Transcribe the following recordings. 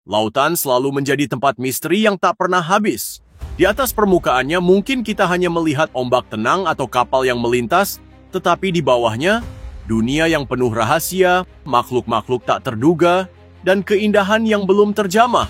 Lautan selalu menjadi tempat misteri yang tak pernah habis. Di atas permukaannya mungkin kita hanya melihat ombak tenang atau kapal yang melintas, tetapi di bawahnya, dunia yang penuh rahasia, makhluk-makhluk tak terduga, dan keindahan yang belum terjamah.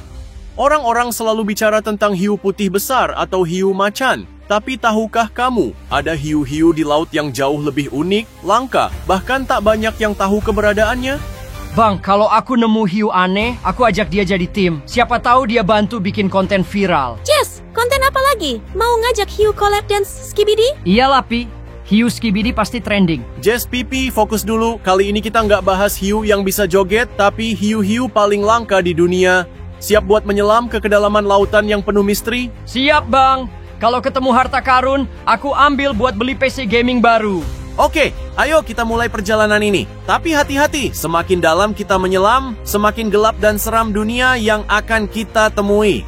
Orang-orang selalu bicara tentang hiu putih besar atau hiu macan. Tapi tahukah kamu, ada hiu-hiu di laut yang jauh lebih unik, langka, bahkan tak banyak yang tahu keberadaannya? Bang, kalau aku nemu hiu aneh, aku ajak dia jadi tim. Siapa tahu dia bantu bikin konten viral. Jess, konten apa lagi? Mau ngajak hiu collab dance Skibidi? Iyalah, Pi. Hiu Skibidi pasti trending. Jess, Pipi, fokus dulu. Kali ini kita nggak bahas hiu yang bisa joget, tapi hiu-hiu paling langka di dunia. Siap buat menyelam ke kedalaman lautan yang penuh misteri? Siap, Bang. Kalau ketemu harta karun, aku ambil buat beli PC gaming baru. Oke, ayo kita mulai perjalanan ini. Tapi hati-hati, semakin dalam kita menyelam, semakin gelap dan seram dunia yang akan kita temui.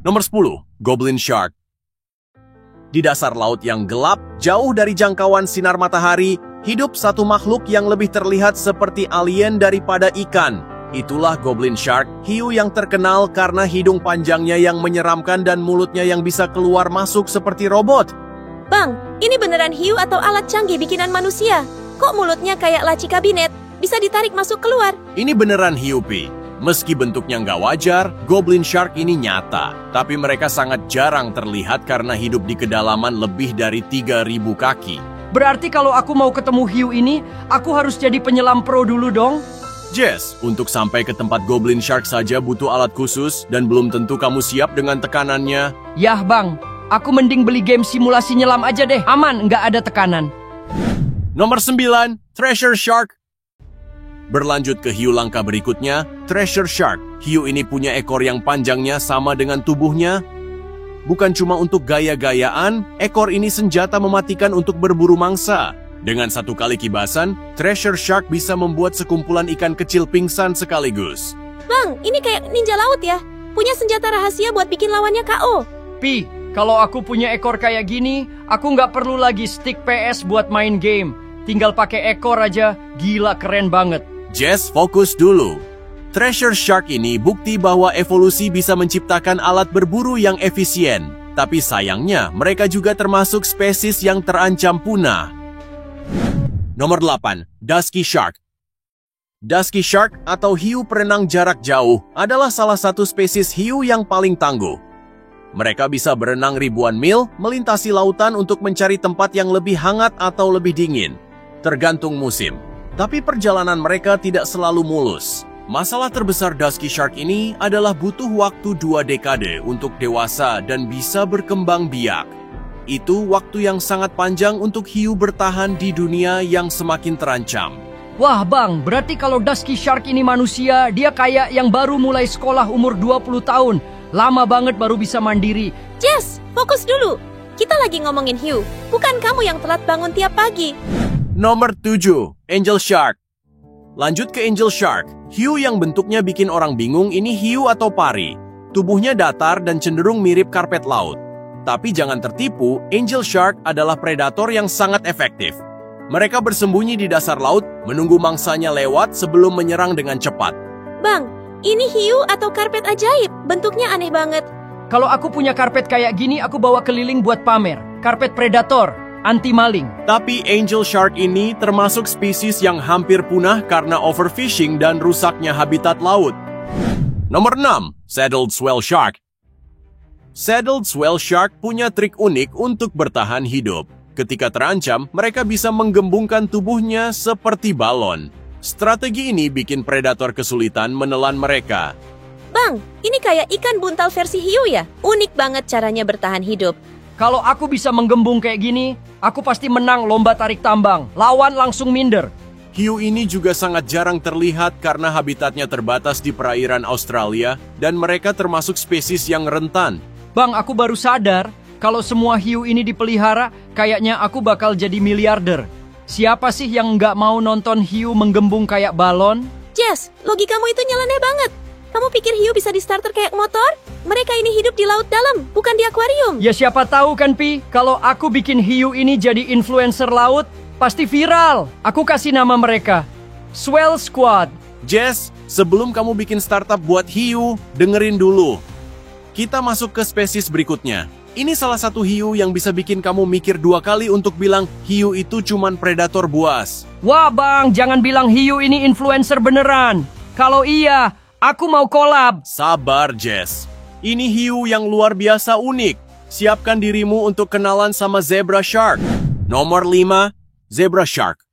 Nomor 10, Goblin Shark. Di dasar laut yang gelap, jauh dari jangkauan sinar matahari, hidup satu makhluk yang lebih terlihat seperti alien daripada ikan. Itulah Goblin Shark, hiu yang terkenal karena hidung panjangnya yang menyeramkan dan mulutnya yang bisa keluar masuk seperti robot. Bang, ini beneran hiu atau alat canggih bikinan manusia? Kok mulutnya kayak laci kabinet? Bisa ditarik masuk keluar? Ini beneran hiu, Pi. Meski bentuknya nggak wajar, Goblin Shark ini nyata. Tapi mereka sangat jarang terlihat karena hidup di kedalaman lebih dari 3.000 kaki. Berarti kalau aku mau ketemu hiu ini, aku harus jadi penyelam pro dulu dong? Jess, untuk sampai ke tempat Goblin Shark saja butuh alat khusus dan belum tentu kamu siap dengan tekanannya. Yah, Bang. Aku mending beli game simulasi nyelam aja deh. Aman, nggak ada tekanan. Nomor 9, Treasure Shark. Berlanjut ke hiu langka berikutnya, Treasure Shark. Hiu ini punya ekor yang panjangnya sama dengan tubuhnya. Bukan cuma untuk gaya-gayaan, ekor ini senjata mematikan untuk berburu mangsa. Dengan satu kali kibasan, Treasure Shark bisa membuat sekumpulan ikan kecil pingsan sekaligus. Bang, ini kayak ninja laut ya? Punya senjata rahasia buat bikin lawannya KO. Pi, kalau aku punya ekor kayak gini, aku nggak perlu lagi stick PS buat main game. Tinggal pakai ekor aja, gila keren banget. Jess, fokus dulu. Treasure Shark ini bukti bahwa evolusi bisa menciptakan alat berburu yang efisien. Tapi sayangnya, mereka juga termasuk spesies yang terancam punah. Nomor 8, Dusky Shark. Dusky Shark atau hiu perenang jarak jauh adalah salah satu spesies hiu yang paling tangguh. Mereka bisa berenang ribuan mil, melintasi lautan untuk mencari tempat yang lebih hangat atau lebih dingin, tergantung musim. Tapi perjalanan mereka tidak selalu mulus. Masalah terbesar Dusky Shark ini adalah butuh waktu 2 dekade untuk dewasa dan bisa berkembang biak. Itu waktu yang sangat panjang untuk hiu bertahan di dunia yang semakin terancam. Wah, Bang, berarti kalau Dusky Shark ini manusia, dia kayak yang baru mulai sekolah umur 20 tahun. Lama banget baru bisa mandiri. Jess, fokus dulu. Kita lagi ngomongin hiu, bukan kamu yang telat bangun tiap pagi. Nomor 7, Angel Shark. Lanjut ke Angel Shark. Hiu yang bentuknya bikin orang bingung ini hiu atau pari. Tubuhnya datar dan cenderung mirip karpet laut. Tapi jangan tertipu, Angel Shark adalah predator yang sangat efektif. Mereka bersembunyi di dasar laut, menunggu mangsanya lewat sebelum menyerang dengan cepat. Bang, ini hiu atau karpet ajaib? Bentuknya aneh banget. Kalau aku punya karpet kayak gini, aku bawa keliling buat pamer. Karpet predator, anti maling. Tapi Angel Shark ini termasuk spesies yang hampir punah karena overfishing dan rusaknya habitat laut. Nomor 6, Saddled Swell Shark. Saddled Swell Shark punya trik unik untuk bertahan hidup. Ketika terancam, mereka bisa menggembungkan tubuhnya seperti balon. Strategi ini bikin predator kesulitan menelan mereka. Bang, ini kayak ikan buntal versi hiu ya? Unik banget caranya bertahan hidup. Kalau aku bisa menggembung kayak gini, aku pasti menang lomba tarik tambang. Lawan langsung minder. Hiu ini juga sangat jarang terlihat karena habitatnya terbatas di perairan Australia dan mereka termasuk spesies yang rentan. Bang, aku baru sadar kalau semua hiu ini dipelihara, kayaknya aku bakal jadi miliarder. Siapa sih yang nggak mau nonton hiu menggembung kayak balon? Jess, logikamu itu nyeleneh banget. Kamu pikir hiu bisa di starter kayak motor? Mereka ini hidup di laut dalam, bukan di akuarium. Ya siapa tahu kan, Pi, kalau aku bikin hiu ini jadi influencer laut, pasti viral. Aku kasih nama mereka, Swell Squad. Jess, Sebelum kamu bikin startup buat hiu, dengerin dulu. Kita masuk ke spesies berikutnya. Ini salah satu hiu yang bisa bikin kamu mikir 2 kali untuk bilang hiu itu cuman predator buas. Wah bang, jangan bilang hiu ini influencer beneran. Kalau iya, aku mau collab. Sabar, Jess. Ini hiu yang luar biasa unik. Siapkan dirimu untuk kenalan sama zebra shark. Nomor 5, zebra shark.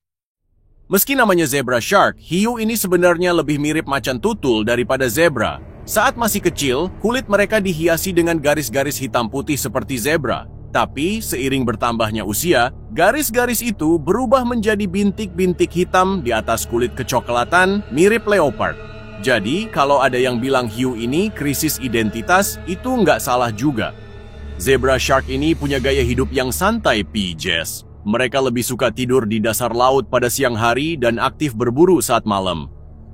Meski namanya zebra shark, hiu ini sebenarnya lebih mirip macan tutul daripada zebra. Saat masih kecil, kulit mereka dihiasi dengan garis-garis hitam putih seperti zebra. Tapi, seiring bertambahnya usia, garis-garis itu berubah menjadi bintik-bintik hitam di atas kulit kecoklatan mirip leopard. Jadi, kalau ada yang bilang hiu ini krisis identitas, itu nggak salah juga. Zebra shark ini punya gaya hidup yang santai, Jess. Mereka lebih suka tidur di dasar laut pada siang hari dan aktif berburu saat malam.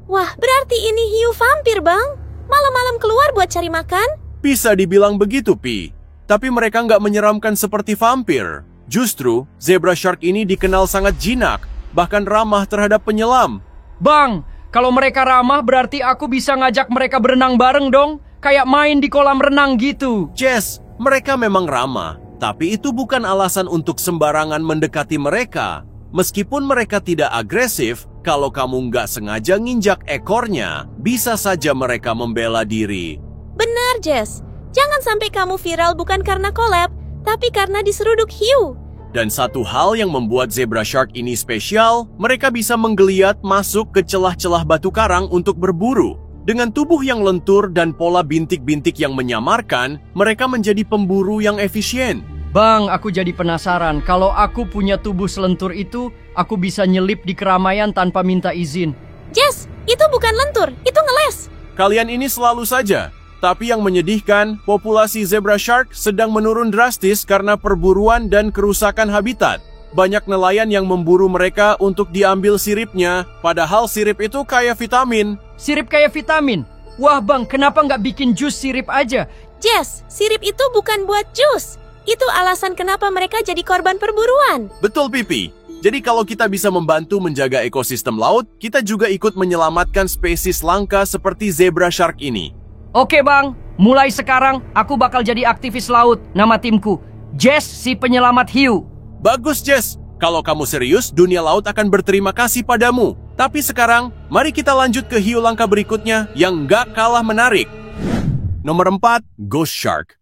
Wah, berarti ini hiu vampir, Bang. Malam-malam keluar buat cari makan? Bisa dibilang begitu, Pi. Tapi mereka nggak menyeramkan seperti vampir. Justru, zebra shark ini dikenal sangat jinak, bahkan ramah terhadap penyelam. Bang, kalau mereka ramah berarti aku bisa ngajak mereka berenang bareng dong. Kayak main di kolam renang gitu. Jess, mereka memang ramah. Tapi itu bukan alasan untuk sembarangan mendekati mereka. Meskipun mereka tidak agresif, kalau kamu nggak sengaja nginjak ekornya, bisa saja mereka membela diri. Benar, Jess. Jangan sampai kamu viral bukan karena collab, tapi karena diseruduk hiu. Dan satu hal yang membuat zebra shark ini spesial, mereka bisa menggeliat masuk ke celah-celah batu karang untuk berburu. Dengan tubuh yang lentur dan pola bintik-bintik yang menyamarkan, mereka menjadi pemburu yang efisien. Bang, aku jadi penasaran. Kalau aku punya tubuh selentur itu, aku bisa nyelip di keramaian tanpa minta izin. Jess, itu bukan lentur, itu ngeles. Kalian ini selalu saja. Tapi yang menyedihkan, populasi zebra shark sedang menurun drastis karena perburuan dan kerusakan habitat. Banyak nelayan yang memburu mereka untuk diambil siripnya, padahal sirip itu kaya vitamin. Sirip kayak vitamin? Wah bang, kenapa nggak bikin jus sirip aja? Jess, sirip itu bukan buat jus. Itu alasan kenapa mereka jadi korban perburuan. Betul, Pipi. Jadi kalau kita bisa membantu menjaga ekosistem laut, kita juga ikut menyelamatkan spesies langka seperti zebra shark ini. Oke bang, mulai sekarang aku bakal jadi aktivis laut. Nama timku, Jess si penyelamat hiu. Bagus, Jess. Kalau kamu serius, dunia laut akan berterima kasih padamu. Tapi sekarang, mari kita lanjut ke hiu langka berikutnya yang nggak kalah menarik. Nomor 4, ghost shark.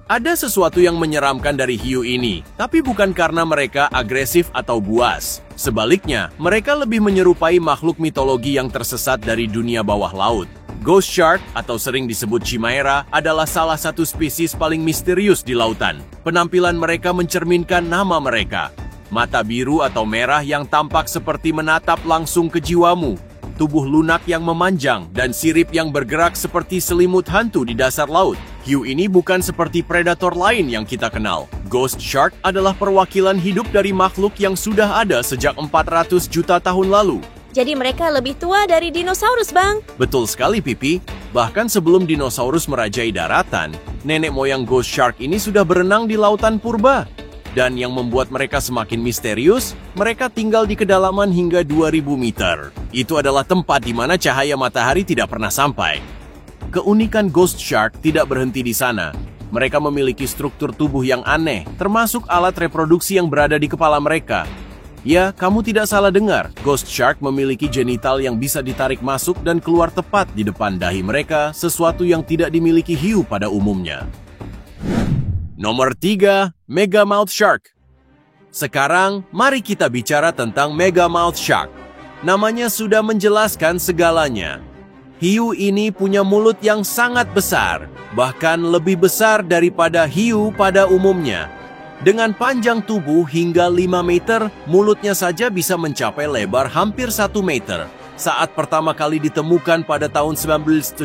Ada sesuatu yang menyeramkan dari hiu ini, tapi bukan karena mereka agresif atau buas. Sebaliknya, mereka lebih menyerupai makhluk mitologi yang tersesat dari dunia bawah laut. Ghost shark, atau sering disebut chimera, adalah salah satu spesies paling misterius di lautan. Penampilan mereka mencerminkan nama mereka. Mata biru atau merah yang tampak seperti menatap langsung ke jiwamu. Tubuh lunak yang memanjang, dan sirip yang bergerak seperti selimut hantu di dasar laut. Hiu ini bukan seperti predator lain yang kita kenal. Ghost shark adalah perwakilan hidup dari makhluk yang sudah ada sejak 400 juta tahun lalu. Jadi mereka lebih tua dari dinosaurus, Bang. Betul sekali, Pipi. Bahkan sebelum dinosaurus merajai daratan, nenek moyang ghost shark ini sudah berenang di lautan purba. Dan yang membuat mereka semakin misterius, mereka tinggal di kedalaman hingga 2000 meter. Itu adalah tempat di mana cahaya matahari tidak pernah sampai. Keunikan ghost shark tidak berhenti di sana. Mereka memiliki struktur tubuh yang aneh, termasuk alat reproduksi yang berada di kepala mereka. Ya, kamu tidak salah dengar. Ghost shark memiliki genital yang bisa ditarik masuk dan keluar tepat di depan dahi mereka, sesuatu yang tidak dimiliki hiu pada umumnya. Nomor 3, Megamouth Shark. Sekarang, mari kita bicara tentang Megamouth Shark. Namanya sudah menjelaskan segalanya. Hiu ini punya mulut yang sangat besar, bahkan lebih besar daripada hiu pada umumnya. Dengan panjang tubuh hingga 5 meter, mulutnya saja bisa mencapai lebar hampir 1 meter. Saat pertama kali ditemukan pada tahun 1976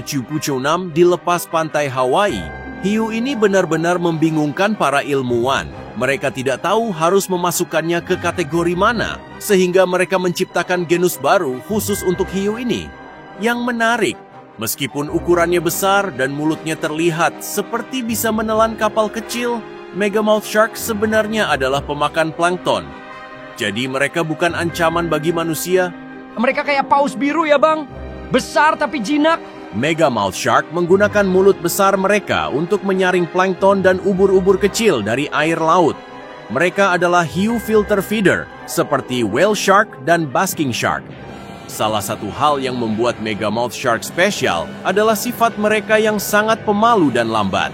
di lepas pantai Hawaii, hiu ini benar-benar membingungkan para ilmuwan. Mereka tidak tahu harus memasukkannya ke kategori mana, sehingga mereka menciptakan genus baru khusus untuk hiu ini. Yang menarik, meskipun ukurannya besar dan mulutnya terlihat seperti bisa menelan kapal kecil, Megamouth Shark sebenarnya adalah pemakan plankton. Jadi mereka bukan ancaman bagi manusia. Mereka kayak paus biru ya bang? Besar tapi jinak. Megamouth Shark menggunakan mulut besar mereka untuk menyaring plankton dan ubur-ubur kecil dari air laut. Mereka adalah hiu filter feeder, seperti whale shark dan basking shark. Salah satu hal yang membuat Megamouth Shark spesial adalah sifat mereka yang sangat pemalu dan lambat.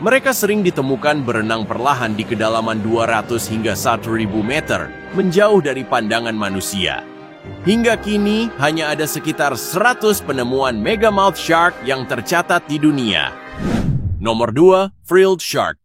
Mereka sering ditemukan berenang perlahan di kedalaman 200 hingga 1.000 meter, menjauh dari pandangan manusia. Hingga kini, hanya ada sekitar 100 penemuan Megamouth Shark yang tercatat di dunia. Nomor 2, Frilled Shark.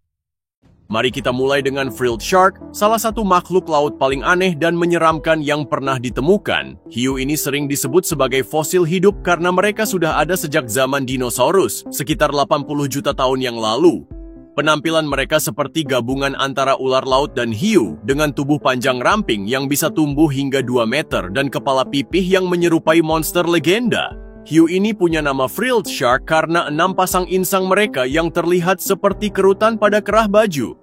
Mari kita mulai dengan Frilled Shark, salah satu makhluk laut paling aneh dan menyeramkan yang pernah ditemukan. Hiu ini sering disebut sebagai fosil hidup karena mereka sudah ada sejak zaman dinosaurus, sekitar 80 juta tahun yang lalu. Penampilan mereka seperti gabungan antara ular laut dan hiu, dengan tubuh panjang ramping yang bisa tumbuh hingga 2 meter dan kepala pipih yang menyerupai monster legenda. Hiu ini punya nama Frilled Shark karena 6 pasang insang mereka yang terlihat seperti kerutan pada kerah baju.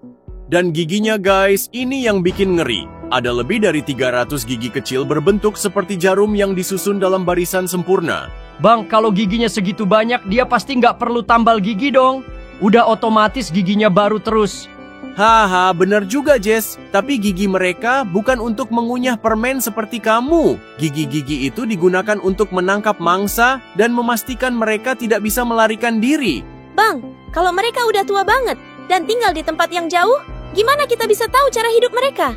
Dan giginya guys, ini yang bikin ngeri. Ada lebih dari 300 gigi kecil berbentuk seperti jarum yang disusun dalam barisan sempurna. Bang, kalau giginya segitu banyak, dia pasti nggak perlu tambal gigi dong. Udah otomatis giginya baru terus. Haha, bener juga Jess. Tapi gigi mereka bukan untuk mengunyah permen seperti kamu. Gigi-gigi itu digunakan untuk menangkap mangsa dan memastikan mereka tidak bisa melarikan diri. Bang, kalau mereka udah tua banget dan tinggal di tempat yang jauh, gimana kita bisa tahu cara hidup mereka?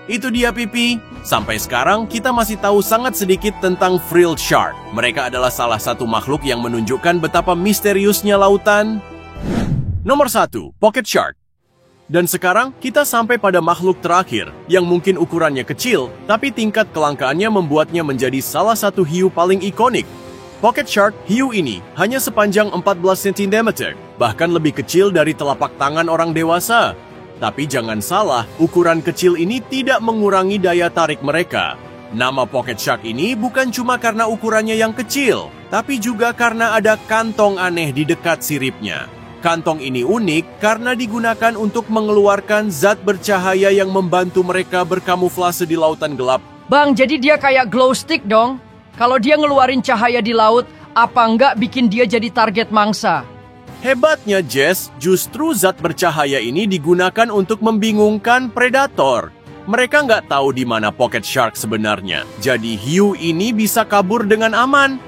Itu dia Pipi. Sampai sekarang kita masih tahu sangat sedikit tentang Frilled Shark. Mereka adalah salah satu makhluk yang menunjukkan betapa misteriusnya lautan. Nomor 1, Pocket Shark. Dan sekarang kita sampai pada makhluk terakhir yang mungkin ukurannya kecil, tapi tingkat kelangkaannya membuatnya menjadi salah satu hiu paling ikonik. Pocket Shark, hiu ini hanya sepanjang 14 cm, bahkan lebih kecil dari telapak tangan orang dewasa. Tapi jangan salah, ukuran kecil ini tidak mengurangi daya tarik mereka. Nama Pocket Shark ini bukan cuma karena ukurannya yang kecil, tapi juga karena ada kantong aneh di dekat siripnya. Kantong ini unik karena digunakan untuk mengeluarkan zat bercahaya yang membantu mereka berkamuflase di lautan gelap. Bang, jadi dia kayak glow stick dong. Kalau dia ngeluarin cahaya di laut, apa nggak bikin dia jadi target mangsa? Hebatnya Jess, justru zat bercahaya ini digunakan untuk membingungkan predator. Mereka nggak tahu di mana Pocket Shark sebenarnya, jadi hiu ini bisa kabur dengan aman.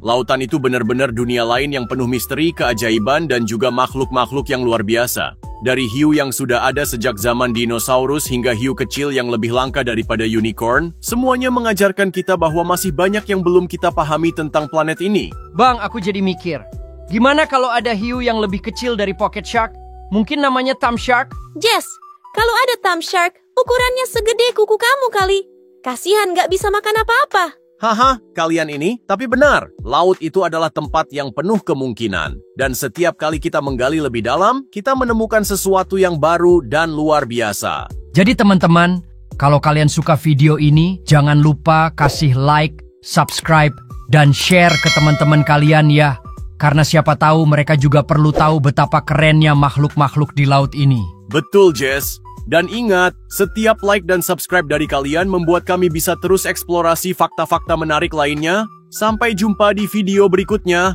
Lautan itu benar-benar dunia lain yang penuh misteri, keajaiban, dan juga makhluk-makhluk yang luar biasa. Dari hiu yang sudah ada sejak zaman dinosaurus hingga hiu kecil yang lebih langka daripada unicorn, semuanya mengajarkan kita bahwa masih banyak yang belum kita pahami tentang planet ini. Bang, aku jadi mikir. Gimana kalau ada hiu yang lebih kecil dari Pocket Shark? Mungkin namanya Thumb Shark? Jess, kalau ada Thumb Shark, ukurannya segede kuku kamu kali. Kasihan nggak bisa makan apa-apa. Haha, kalian ini, tapi benar, laut itu adalah tempat yang penuh kemungkinan. Dan setiap kali kita menggali lebih dalam, kita menemukan sesuatu yang baru dan luar biasa. Jadi teman-teman, kalau kalian suka video ini, jangan lupa kasih like, subscribe, dan share ke teman-teman kalian ya. Karena siapa tahu mereka juga perlu tahu betapa kerennya makhluk-makhluk di laut ini. Betul, Jess. Dan ingat, setiap like dan subscribe dari kalian membuat kami bisa terus eksplorasi fakta-fakta menarik lainnya. Sampai jumpa di video berikutnya.